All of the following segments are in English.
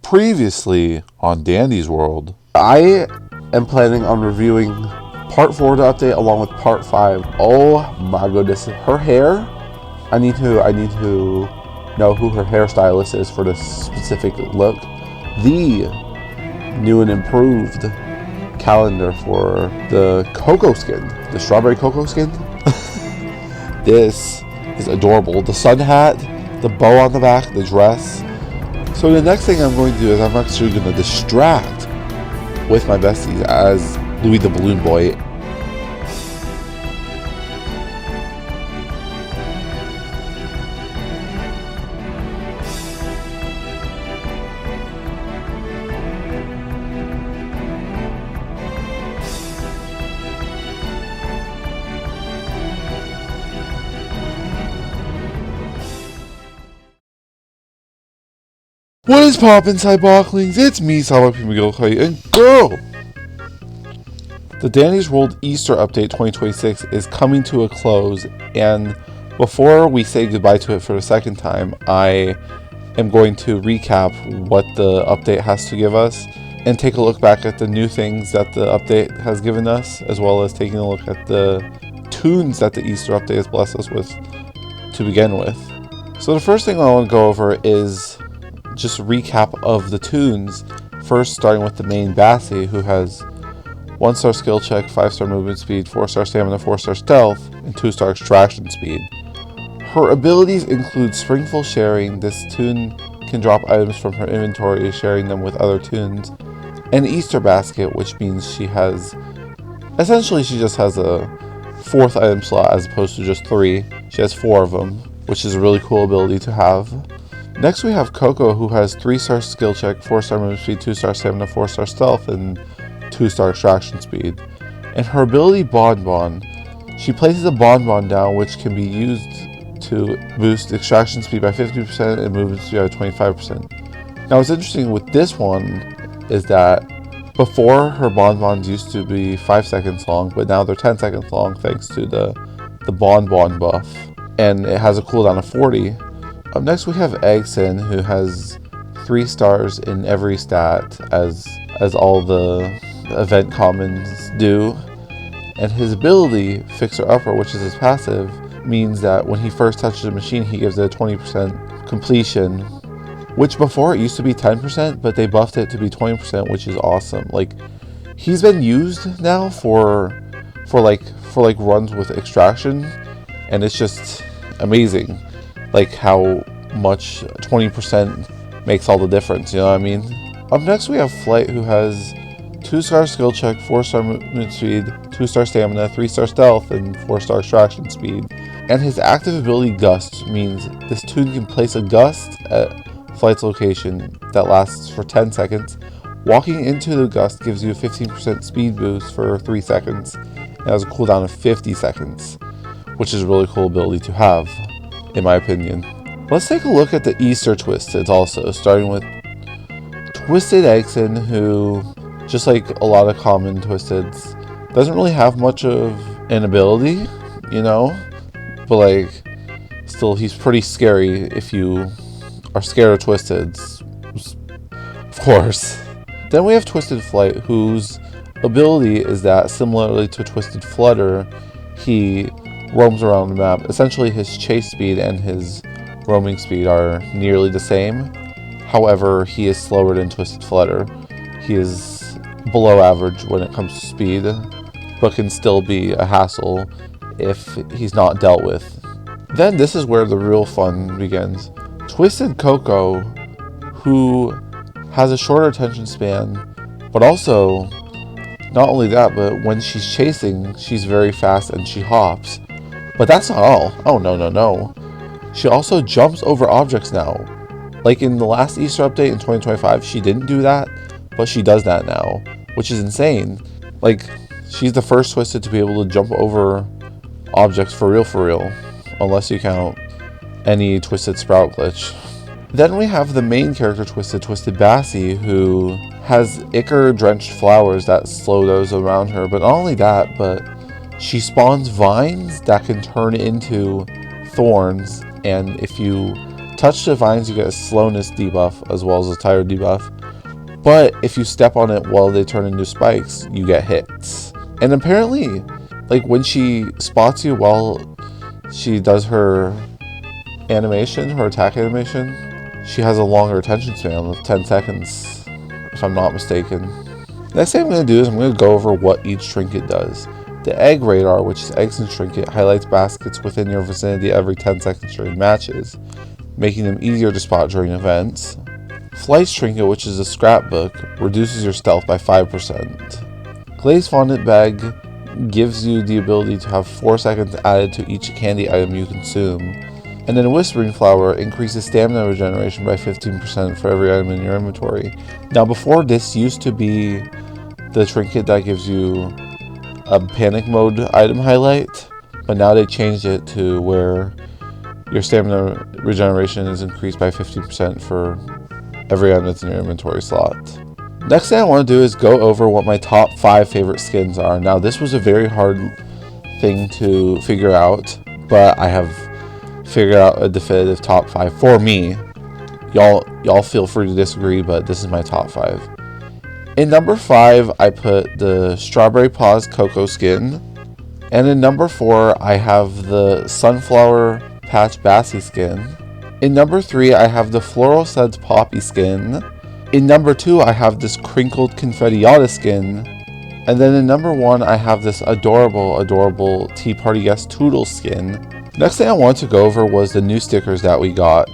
Previously on Dandy's World. I am planning on reviewing part 4 of the update along with part 5. Oh my goodness, her hair. I need to know who her hairstylist is for this specific look. The new and improved calendar for the cocoa skin, the strawberry cocoa skin. This is adorable. The sun hat, the bow on the back, the dress. So the next thing I'm going to do is I'm actually going to distract with my besties as Louis the Balloon Boy. What is poppin', Cyborglings? It's me, Cyborg McGillicuddy, and girl! The Dandy's World Easter Update 2026 is coming to a close, and before we say goodbye to it for the second time, I am going to recap what the update has to give us, and take a look back at the new things that the update has given us, as well as taking a look at the tunes that the Easter Update has blessed us with to begin with. So the first thing I want to go over is just a recap of the tunes, first starting with the main Bassie, who has 1-star skill check, 5-star movement speed, 4-star stamina, 4-star stealth, and 2-star extraction speed. Her abilities include Springful Sharing. This tune can drop items from her inventory, sharing them with other tunes, and Easter Basket, which means she just has a 4th item slot as opposed to just 3. She has 4 of them, which is a really cool ability to have. Next we have Coco, who has 3-star skill check, 4-star movement speed, 2-star stamina, 4-star stealth, and 2-star extraction speed. And her ability Bonbon, she places a Bonbon down which can be used to boost extraction speed by 50% and movement speed by 25%. Now what's interesting with this one is that before her Bonbons used to be 5 seconds long, but now they're 10 seconds long thanks to the Bonbon buff. And it has a cooldown of 40. Up next we have Eggson, who has 3 stars in every stat as all the event commons do, and his ability Fixer Upper, which is his passive, means that when he first touches a machine he gives it a 20% completion, which before it used to be 10%, but they buffed it to be 20%, which is awesome. Like, he's been used now for runs with extraction, and it's just amazing, like how much 20% makes all the difference, you know what I mean? Up next we have Flight, who has 2-star skill check, 4-star movement speed, 2-star stamina, 3-star stealth, and 4-star extraction speed. And his active ability Gust means this tune can place a gust at Flight's location that lasts for 10 seconds. Walking into the gust gives you a 15% speed boost for 3 seconds. It has a cooldown of 50 seconds, which is a really cool ability to have, in my opinion. Let's take a look at the Easter Twisteds also, starting with Twisted Eggson, who, just like a lot of common Twisteds, doesn't really have much of an ability, you know? But like, still, he's pretty scary if you are scared of Twisteds, of course. Then we have Twisted Flight, whose ability is that, similarly to Twisted Flutter, he roams around the map. Essentially, his chase speed and his roaming speed are nearly the same. However, he is slower than Twisted Flutter. He is below average when it comes to speed, but can still be a hassle if he's not dealt with. Then this is where the real fun begins. Twisted Coco, who has a shorter attention span, but also, not only that, but when she's chasing, she's very fast and she hops. But that's not all. Oh, no. She also jumps over objects now. Like in the last Easter update in 2025, she didn't do that, but she does that now, which is insane. Like, she's the first Twisted to be able to jump over objects for real, unless you count any Twisted Sprout glitch. Then we have the main character Twisted Bassie, who has ichor-drenched flowers that slow those around her. But not only that, but she spawns vines that can turn into thorns, and if you touch the vines, you get a slowness debuff as well as a tire debuff. But if you step on it while they turn into spikes, you get hits. And apparently, like when she spots you while she does her animation, her attack animation, she has a longer attention span of 10 seconds, if I'm not mistaken. Next thing I'm going to do is I'm going to go over what each trinket does. The egg radar, which is eggs and trinket, highlights baskets within your vicinity every 10 seconds during matches, making them easier to spot during events. Flight's trinket, which is a scrapbook, reduces your stealth by 5%. Glazed fondant bag gives you the ability to have 4 seconds added to each candy item you consume. And then Whispering Flower increases stamina regeneration by 15% for every item in your inventory. Now before, this used to be the trinket that gives you a panic mode item highlight, but now they changed it to where your stamina regeneration is increased by 15% for every item that's in your inventory slot. Next thing I want to do is go over what my top 5 favorite skins are. Now this was a very hard thing to figure out, but I have figured out a definitive top 5 for me. Y'all feel free to disagree, but this is my top 5. In number 5, I put the Strawberry Paws Cocoa skin. And in number 4, I have the Sunflower Patch Bassy skin. In number 3, I have the Floral Suds Poppy skin. In number 2, I have this Crinkled Confettiata skin. And then in number 1, I have this adorable Tea Party Guest Toodle skin. Next thing I wanted to go over was the new stickers that we got.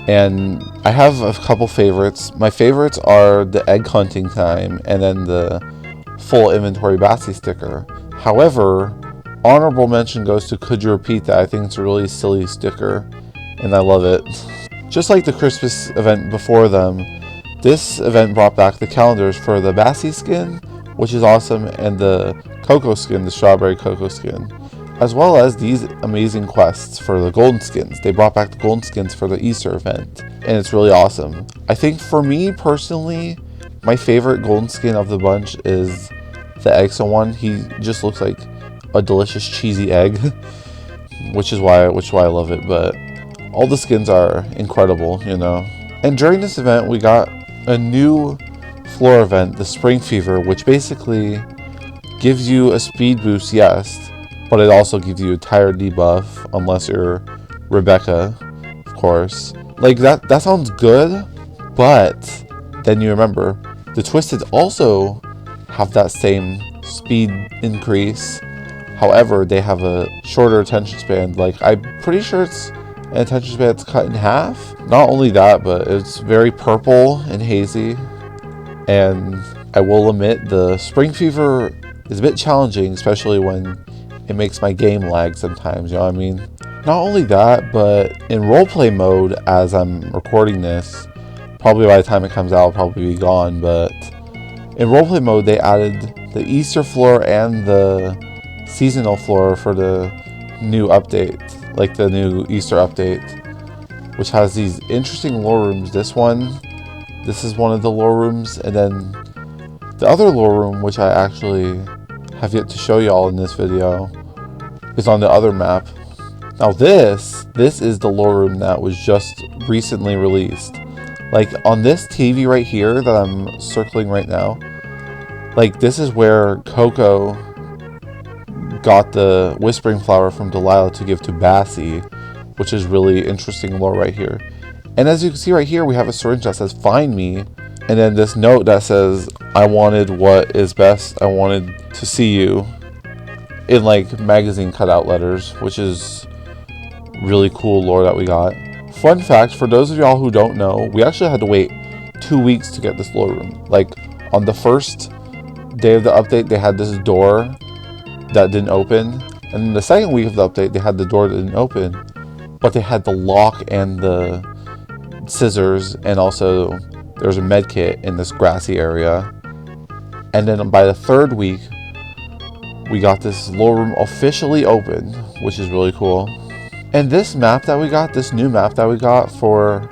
And I have a couple favorites. My favorites are the Egg Hunting Time and then the Full Inventory Bassy sticker. However, honorable mention goes to Could You Repeat That? I think it's a really silly sticker and I love it. Just like the Christmas event before them, this event brought back the calendars for the Bassy skin, which is awesome, and the Cocoa skin, the Strawberry Cocoa skin, as well as these amazing quests for the golden skins. They brought back the golden skins for the Easter event, and it's really awesome. I think for me personally, my favorite golden skin of the bunch is the Exo one. He just looks like a delicious cheesy egg, which is why I love it. But all the skins are incredible, you know. And during this event, we got a new floor event, the Spring Fever, which basically gives you a speed boost, yes, but it also gives you a tire debuff, unless you're Rebecca, of course. Like, that sounds good, but then you remember, the Twisted also have that same speed increase. However, they have a shorter attention span. Like, I'm pretty sure it's an attention span that's cut in half. Not only that, but it's very purple and hazy. And I will admit, the Spring Fever is a bit challenging, especially when it makes my game lag sometimes, you know what I mean? Not only that, but in roleplay mode, as I'm recording this, probably by the time it comes out, I'll probably be gone, but in roleplay mode, they added the Easter floor and the seasonal floor for the new update, like the new Easter update, which has these interesting lore rooms. This is one of the lore rooms, and then the other lore room, which I actually have yet to show y'all in this video, is on the other map. Now this is the lore room that was just recently released. Like, on this TV right here that I'm circling right now, like, this is where Coco got the Whispering Flower from Delilah to give to Bassy, which is really interesting lore right here. And as you can see right here, we have a syringe that says "Find me," and then this note that says, "I wanted what is best. I wanted to see you," in like magazine cutout letters, which is really cool lore that we got. Fun fact, for those of y'all who don't know, we actually had to wait 2 weeks to get this lore room. Like, on the first day of the update, they had this door that didn't open, and then the second week of the update, they had the door that didn't open, but they had the lock and the scissors, and also there's a med kit in this grassy area. And then by the third week, we got this lore room officially open, which is really cool. And this map that we got, this new map that we got for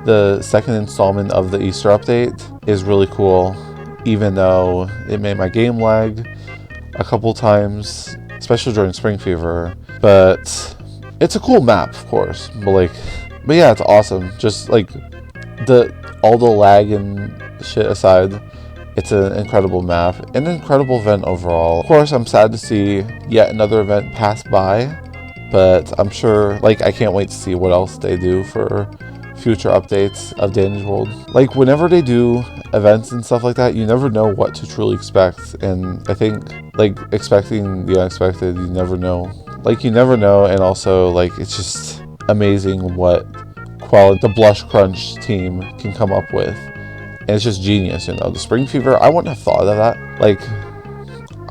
the second installment of the Easter update, is really cool, even though it made my game lag a couple times, especially during Spring Fever. But it's a cool map, of course, but like, But yeah, it's awesome. Just like all the lag and shit aside, it's an incredible map, an incredible event overall. Of course, I'm sad to see yet another event pass by, but I'm sure, like, I can't wait to see what else they do for future updates of Danny's World. Like, whenever they do events and stuff like that, you never know what to truly expect, and I think, like, expecting the unexpected, you never know. Like, you never know, and also, like, it's just amazing what quality the Blush Crunch team can come up with. And it's just genius, you know. The Spring Fever, I wouldn't have thought of that. Like,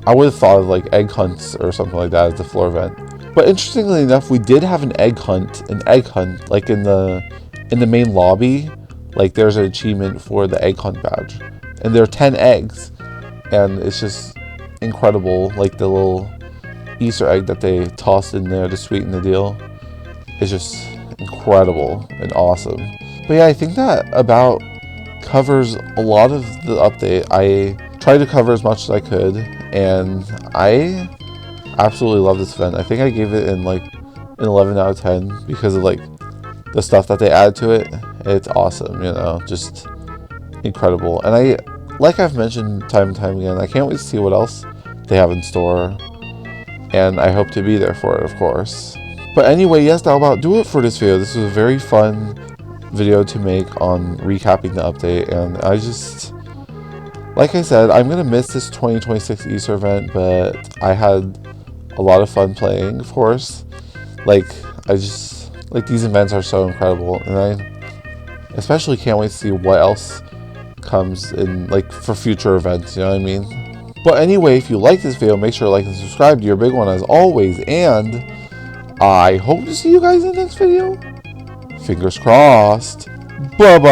I would have thought of, like, egg hunts or something like that as the floor event. But interestingly enough, we did have an egg hunt, like, in the main lobby. Like, there's an achievement for the egg hunt badge. And there are 10 eggs. And it's just incredible. Like, the little Easter egg that they tossed in there to sweeten the deal is just incredible and awesome. But yeah, I think that about covers a lot of the update. I tried to cover as much as I could, and I absolutely love this event. I think I gave it in like an 11 out of 10 because of like the stuff that they added to it. It's awesome, you know, just incredible. And like I've mentioned time and time again, I can't wait to see what else they have in store, and I hope to be there for it, of course. But anyway, yes, that'll about do it for this video. This was a very fun video to make on recapping the update, and I just, like I said, I'm gonna miss this 2026 Easter event, but I had a lot of fun playing, of course. Like, I just, like, these events are so incredible, and I especially can't wait to see what else comes in, like, for future events, you know what I mean? But anyway, if you like this video, make sure to like and subscribe to your big one as always, and I hope to see you guys in the next video. Fingers crossed. Bye-bye.